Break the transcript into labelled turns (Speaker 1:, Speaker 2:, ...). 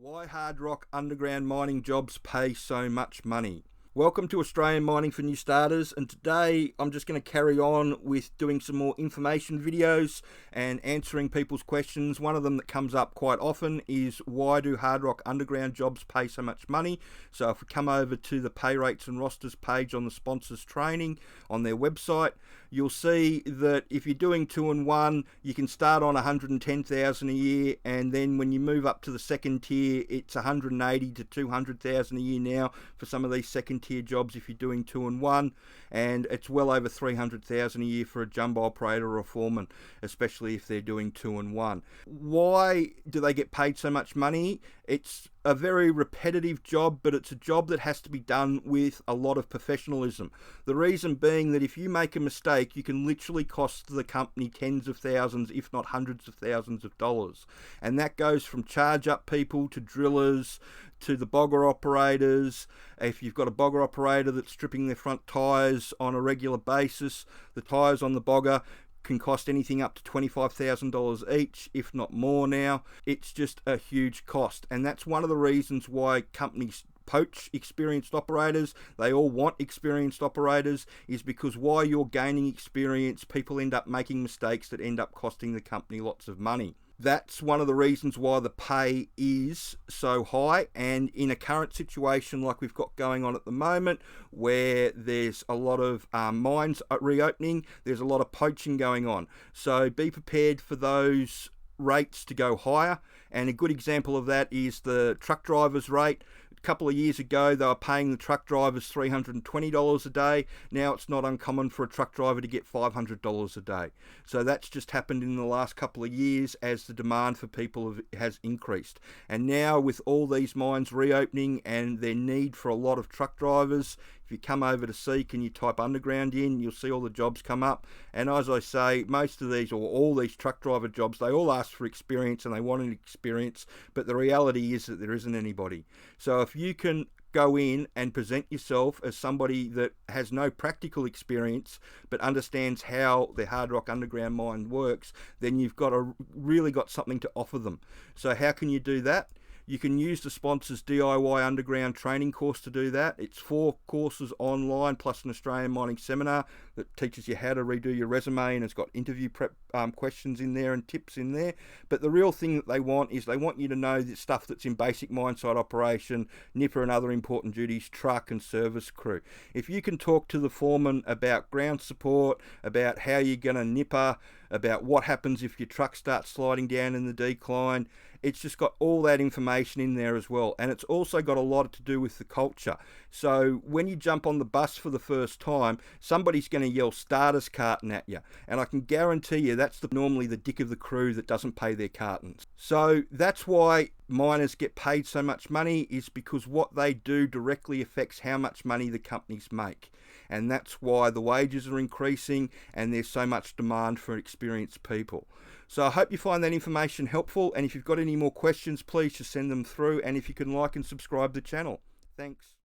Speaker 1: Why hard rock underground mining jobs pay so much money. Welcome to Australian Mining for New Starters, and today I'm just going to carry on with doing some more information videos and answering people's questions. One of them that comes up quite often is, why do hard rock underground jobs pay so much money? So if we come over to the pay rates and rosters page on the sponsors training on their website, you'll see that if you're doing 2 and 1, you can start on 110,000 a year, and then when you move up to the second tier, it's 180 to 200,000 a year now for some of these second tier jobs if you're doing 2 and 1, and it's well over 300,000 a year for a jumbo operator or a foreman, especially if they're doing 2 and 1. Why do they get paid so much money? It's a very repetitive job, but it's a job that has to be done with a lot of professionalism. The reason being that if you make a mistake, you can literally cost the company tens of thousands, if not hundreds of thousands of dollars. And that goes from charge up people to drillers to the bogger operators. If you've got a bogger operator that's stripping their front tyres on a regular basis, the tyres on the bogger can cost anything up to $25,000 each, if not more now. It's just a huge cost, and that's one of the reasons why companies poach experienced operators. They all want experienced operators, is because while you're gaining experience, people end up making mistakes that end up costing the company lots of money. That's one of the reasons why the pay is so high, and in a current situation like we've got going on at the moment, where there's a lot of mines reopening, there's a lot of poaching going on. So be prepared for those rates to go higher, and a good example of that is the truck drivers rate. A couple of years ago, they were paying the truck drivers $320 a day. Now it's not uncommon for a truck driver to get $500 a day. So that's just happened in the last couple of years as the demand for people has increased. And now with all these mines reopening and their need for a lot of truck drivers, if you come over to Seek and you type underground in, you'll see all the jobs come up. And as I say, most of these, or all these truck driver jobs, they all ask for experience and they want an experience, but the reality is that there isn't anybody. So if you can go in and present yourself as somebody that has no practical experience but understands how the hard rock underground mine works, then you've really got something to offer them. So how can you do that? You can use the sponsor's DIY underground training course to do that. It's 4 courses online plus an Australian mining seminar that teaches you how to redo your resume, and it's got interview prep questions in there and tips in there. But the real thing that they want is they want you to know the stuff that's in basic mine site operation, nipper and other important duties, truck and service crew. If you can talk to the foreman about ground support, about how you're going to nipper, about what happens if your truck starts sliding down in the decline, it's just got all that information in there as well. And it's also got a lot to do with the culture. So when you jump on the bus for the first time, somebody's going to yell starters carton at you. And I can guarantee you that's normally the dick of the crew that doesn't pay their cartons. So that's why miners get paid so much money, is because what they do directly affects how much money the companies make. And that's why the wages are increasing and there's so much demand for experienced people. So I hope you find that information helpful, and if you've got any more questions, please just send them through, and if you can like and subscribe the channel. Thanks.